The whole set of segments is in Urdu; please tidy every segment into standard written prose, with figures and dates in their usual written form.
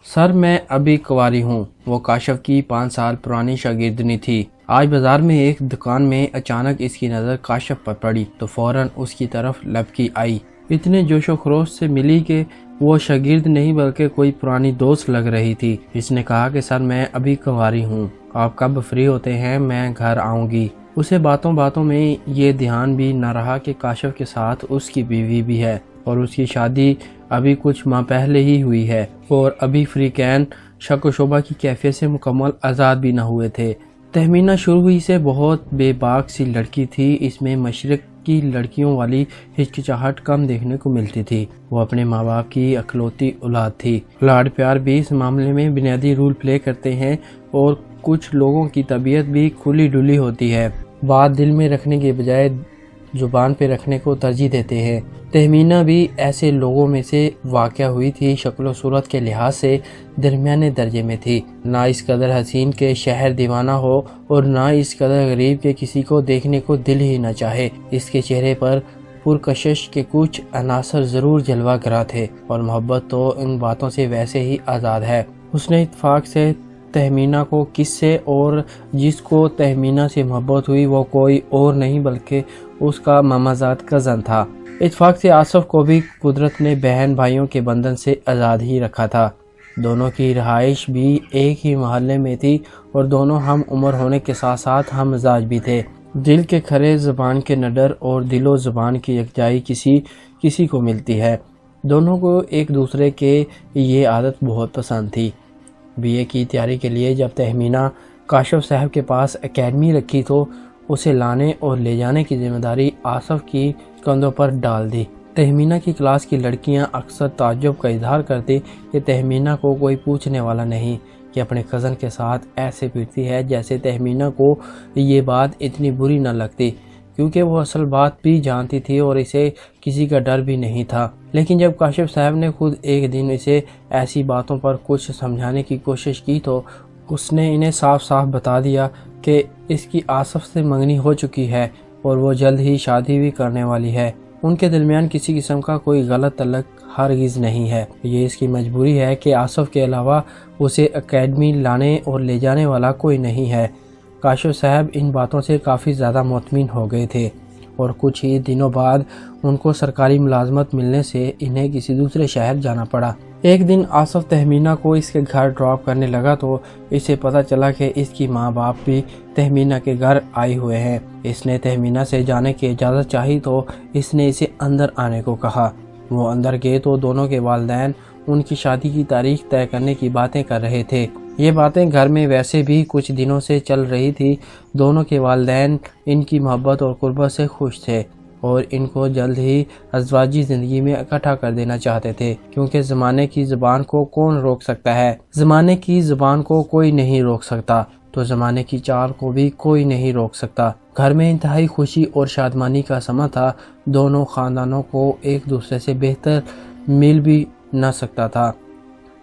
سر میں ابھی کنواری ہوں، وہ کاشف کی 5 سال پرانی شاگردنی تھی۔ آج بازار میں ایک دکان میں اچانک اس کی نظر کاشف پر پڑی تو فوراً اس کی طرف لپکی آئی۔ اتنے جوش و خروش سے ملی کہ وہ شاگرد نہیں بلکہ کوئی پرانی دوست لگ رہی تھی۔ اس نے کہا کہ سر میں ابھی کنواری ہوں، آپ کب فری ہوتے ہیں؟ میں گھر آؤں گی۔ اسے باتوں باتوں میں یہ دھیان بھی نہ رہا کہ کاشف کے ساتھ اس کی بیوی بھی ہے اور اس کی شادی ابھی کچھ ماہ پہلے ہی ہوئی ہے اور ابھی فریقین شک و شبہ کی کیفیت سے مکمل آزاد بھی نہ ہوئے تھے۔ تہمینہ شروع ہی سے بہت بے باک سی لڑکی تھی۔ اس میں مشرق کی لڑکیوں والی ہچکچاہٹ کم دیکھنے کو ملتی تھی۔ وہ اپنے ماں باپ کی اکلوتی اولاد تھی۔ لاڈ پیار بھی اس معاملے میں بنیادی رول پلے کرتے ہیں اور کچھ لوگوں کی طبیعت بھی کھلی ڈلی ہوتی ہے، بات دل میں رکھنے کے بجائے زبان پہ رکھنے کو ترجیح دیتے ہیں۔ تہمینہ بھی ایسے لوگوں میں سے واقع ہوئی تھی۔ شکل و صورت کے لحاظ سے درمیانے درجے میں تھی، نہ اس قدر حسین کے شہر دیوانہ ہو اور نہ اس قدر غریب کے کسی کو دیکھنے کو دل ہی نہ چاہے۔ اس کے چہرے پر پرکشش کے کچھ عناصر ضرور جلوہ گرا تھے اور محبت تو ان باتوں سے ویسے ہی آزاد ہے۔ اس نے اتفاق سے تہمینہ کو کس سے اور جس کو تہمینہ سے محبت ہوئی وہ کوئی اور نہیں بلکہ اس کا مامازاد کزن تھا۔ اتفاق سے آصف کو بھی قدرت نے بہن بھائیوں کے بندھن سے آزاد ہی رکھا تھا۔ دونوں کی رہائش بھی ایک ہی محلے میں تھی اور دونوں ہم عمر ہونے کے ساتھ ساتھ ہم مزاج بھی تھے۔ دل کے کھرے زبان کے نڈر اور دل و زبان کی یکجائی کسی کو ملتی ہے۔ دونوں کو ایک دوسرے کے یہ عادت بہت پسند تھی۔ بی اے کی تیاری کے لیے جب تہمینہ کاشف صاحب کے پاس اکیڈمی رکھی تو اسے لانے اور لے جانے کی ذمہ داری آصف کی کندھوں پر ڈال دی۔ تہمینہ کی کلاس کی لڑکیاں اکثر تعجب کا اظہار کرتی کہ تہمینہ کو کوئی پوچھنے والا نہیں کہ اپنے کزن کے ساتھ ایسے پھرتی ہے، جیسے تہمینہ کو یہ بات اتنی بری نہ لگتی کیونکہ وہ اصل بات بھی جانتی تھی اور اسے کسی کا ڈر بھی نہیں تھا۔ لیکن جب کاشف صاحب نے خود ایک دن اسے ایسی باتوں پر کچھ سمجھانے کی کوشش کی تو اس نے انہیں صاف صاف بتا دیا کہ اس کی آصف سے منگنی ہو چکی ہے اور وہ جلد ہی شادی بھی کرنے والی ہے۔ ان کے درمیان کسی قسم کا کوئی غلط تعلق ہرگز نہیں ہے۔ یہ اس کی مجبوری ہے کہ آصف کے علاوہ اسے اکیڈمی لانے اور لے جانے والا کوئی نہیں ہے۔ کاشف صاحب ان باتوں سے کافی زیادہ مطمئن ہو گئے تھے اور کچھ ہی دنوں بعد ان کو سرکاری ملازمت ملنے سے انہیں کسی دوسرے شہر جانا پڑا۔ ایک دن آصف تہمینہ کو اس کے گھر ڈراپ کرنے لگا تو اسے پتہ چلا کہ اس کی ماں باپ بھی تہمینہ کے گھر آئے ہوئے ہیں۔ اس نے تہمینہ سے جانے کی اجازت چاہی تو اس نے اسے اندر آنے کو کہا۔ وہ اندر گئے تو دونوں کے والدین ان کی شادی کی تاریخ طے کرنے کی باتیں کر رہے تھے۔ یہ باتیں گھر میں ویسے بھی کچھ دنوں سے چل رہی تھی۔ دونوں کے والدین ان کی محبت اور قربت سے خوش تھے اور ان کو جلد ہی ازدواجی زندگی میں اکٹھا کر دینا چاہتے تھے، کیونکہ زمانے کی زبان کو کون روک سکتا ہے؟ زمانے کی زبان کو کوئی نہیں روک سکتا تو زمانے کی چال کو بھی کوئی نہیں روک سکتا۔ گھر میں انتہائی خوشی اور شادمانی کا سما تھا۔ دونوں خاندانوں کو ایک دوسرے سے بہتر مل بھی نہ سکتا تھا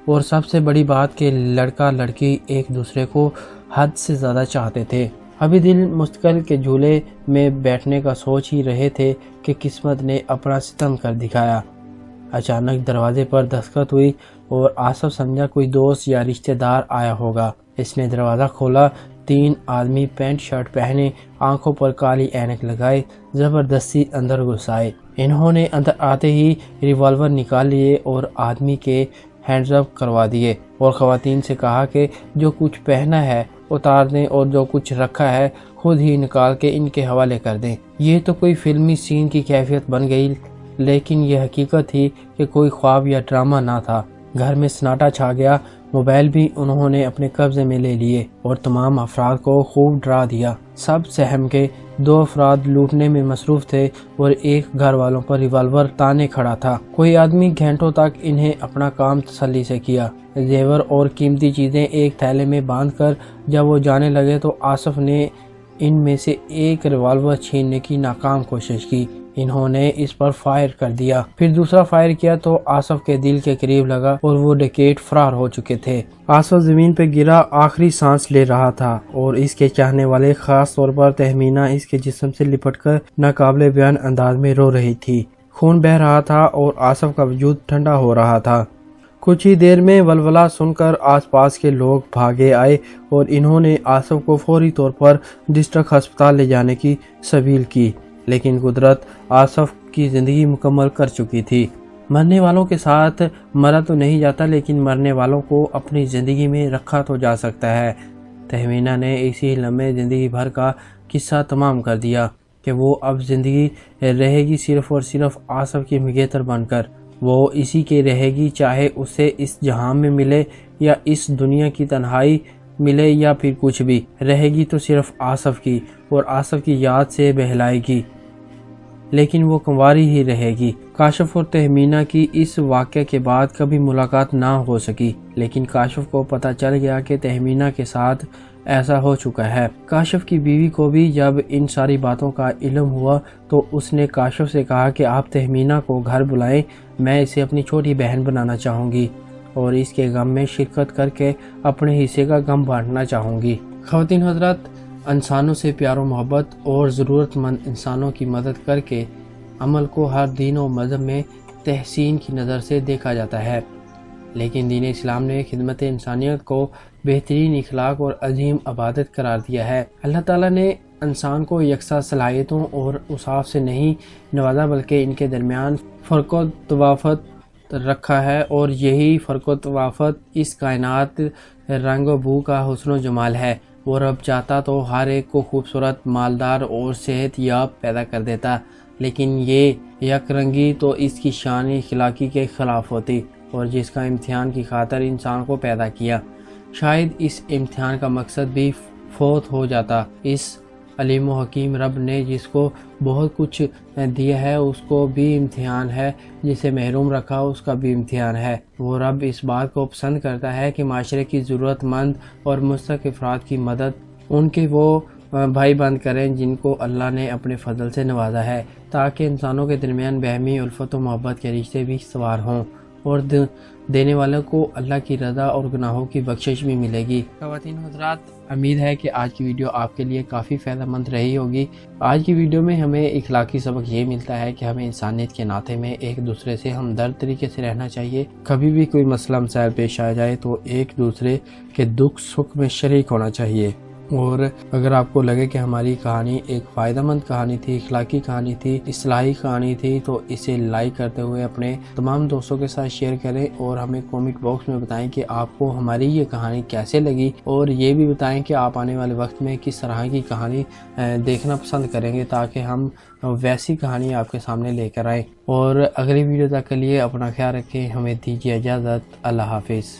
اور سب سے بڑی بات کہ لڑکا لڑکی ایک دوسرے کو حد سے زیادہ چاہتے تھے۔ ابھی دل مستقل کے جھولے میں بیٹھنے کا سوچ ہی رہے تھے کہ قسمت نے اپنا ستم کر دکھایا۔ اچانک دروازے پر دستک ہوئی اور آصف سمجھا کوئی دوست یا رشتہ دار آیا ہوگا۔ اس نے دروازہ کھولا۔ 3 آدمی پینٹ شرٹ پہنے، آنکھوں پر کالی اینک لگائے زبردستی اندر گھس آئے۔ انہوں نے اندر آتے ہی ریوالور نکال لیے اور آدمی کے ہینڈز اپ کروا دیے اور خواتین سے کہا کہ جو کچھ پہنا ہے اتار دیں اور جو کچھ رکھا ہے خود ہی نکال کے ان کے حوالے کر دیں۔ یہ تو کوئی فلمی سین کی کیفیت بن گئی، لیکن یہ حقیقت تھی کہ کوئی خواب یا ڈرامہ نہ تھا۔ گھر میں سناٹا چھا گیا۔ موبائل بھی انہوں نے اپنے قبضے میں لے لیے اور تمام افراد کو خوب ڈرا دیا۔ سب سہم کے 2 افراد لوٹنے میں مصروف تھے اور ایک گھر والوں پر ریوالور تانے کھڑا تھا۔ کوئی آدمی گھنٹوں تک انہیں اپنا کام تسلی سے کیا۔ زیور اور قیمتی چیزیں ایک تھیلے میں باندھ کر جب وہ جانے لگے تو آصف نے ان میں سے ایک ریوالور چھیننے کی ناکام کوشش کی۔ انہوں نے اس پر فائر کر دیا، پھر دوسرا فائر کیا تو آصف کے دل کے قریب لگا اور وہ ڈکیٹ فرار ہو چکے تھے۔ آصف زمین پہ گرا آخری سانس لے رہا تھا اور اس کے چاہنے والے خاص طور پر تہمینہ اس کے جسم سے لپٹ کر ناقابل بیان انداز میں رو رہی تھی۔ خون بہہ رہا تھا اور آصف کا وجود ٹھنڈا ہو رہا تھا۔ کچھ ہی دیر میں ولولہ سن کر آس پاس کے لوگ بھاگے آئے اور انہوں نے آصف کو فوری طور پر ڈسٹرکٹ ہسپتال لے جانے کی سبیل کی، لیکن قدرت آصف کی زندگی مکمل کر چکی تھی۔ مرنے والوں کے ساتھ مرا تو نہیں جاتا، لیکن مرنے والوں کو اپنی زندگی میں رکھا تو جا سکتا ہے۔ تہمینہ نے اسی لمحے زندگی بھر کا قصہ تمام کر دیا کہ وہ اب زندگی رہے گی صرف اور صرف آصف کی مگیتر بن کر۔ وہ اسی کے رہے گی، چاہے اسے اس جہاں میں ملے یا اس دنیا کی تنہائی ملے یا پھر کچھ بھی، رہے گی تو صرف آصف کی اور آصف کی یاد سے بہلائے گی، لیکن وہ کنواری ہی رہے گی۔ کاشف اور تہمینہ کی اس واقعے کے بعد کبھی ملاقات نہ ہو سکی، لیکن کاشف کو پتہ چل گیا کہ تہمینہ کے ساتھ ایسا ہو چکا ہے۔ کاشف کی بیوی کو بھی جب ان ساری باتوں کا علم ہوا تو اس نے کاشف سے کہا کہ آپ تہمینہ کو گھر بلائیں، میں اسے اپنی چھوٹی بہن بنانا چاہوں گی اور اس کے غم میں شرکت کر کے اپنے حصے کا غم بانٹنا چاہوں گی۔ خواتین حضرات، انسانوں سے پیار و محبت اور ضرورت مند انسانوں کی مدد کر کے عمل کو ہر دین و مذہب میں تحسین کی نظر سے دیکھا جاتا ہے، لیکن دین اسلام نے خدمت انسانیت کو بہترین اخلاق اور عظیم عبادت قرار دیا ہے۔ اللہ تعالیٰ نے انسان کو یکساں صلاحیتوں اور اوصاف سے نہیں نوازا، بلکہ ان کے درمیان فرق و تفاوت رکھا ہے، اور یہی فرق و تفاوت اس کائنات رنگ و بو کا حسن و جمال ہے۔ وہ رب چاہتا تو ہر ایک کو خوبصورت، مالدار اور صحت یاب پیدا کر دیتا، لیکن یہ یک رنگی تو اس کی شان اخلاقی کے خلاف ہوتی، اور جس کا امتحان کی خاطر انسان کو پیدا کیا، شاید اس امتحان کا مقصد بھی فوت ہو جاتا۔ اس علیم و حکیم رب نے جس کو بہت کچھ دیا ہے اس کو بھی امتحان ہے، جسے محروم رکھا اس کا بھی امتحان ہے۔ وہ رب اس بات کو پسند کرتا ہے کہ معاشرے کی ضرورت مند اور مستحق افراد کی مدد ان کے وہ بھائی بند کریں جن کو اللہ نے اپنے فضل سے نوازا ہے، تاکہ انسانوں کے درمیان باہمی الفت و محبت کے رشتے بھی استوار ہوں اور دینے والوں کو اللہ کی رضا اور گناہوں کی بخشش بھی ملے گی۔ خواتین حضرات، امید ہے کہ آج کی ویڈیو آپ کے لیے کافی فائدہ مند رہی ہوگی۔ آج کی ویڈیو میں ہمیں اخلاقی سبق یہ ملتا ہے کہ ہمیں انسانیت کے ناطے میں ایک دوسرے سے ہمدرد طریقے سے رہنا چاہیے۔ کبھی بھی کوئی مسئلہ مسائل پیش آ جائے تو ایک دوسرے کے دکھ سکھ میں شریک ہونا چاہیے، اور اگر آپ کو لگے کہ ہماری کہانی ایک فائدہ مند کہانی تھی، اخلاقی کہانی تھی، اصلاحی کہانی تھی، تو اسے لائک کرتے ہوئے اپنے تمام دوستوں کے ساتھ شیئر کریں، اور ہمیں کامنٹ باکس میں بتائیں کہ آپ کو ہماری یہ کہانی کیسے لگی، اور یہ بھی بتائیں کہ آپ آنے والے وقت میں کس طرح کی کہانی دیکھنا پسند کریں گے، تاکہ ہم ویسی کہانی آپ کے سامنے لے کر آئیں۔ اور اگلی ویڈیو تک کے لیے اپنا خیال رکھیں، ہمیں دیجیے اجازت۔ اللہ حافظ۔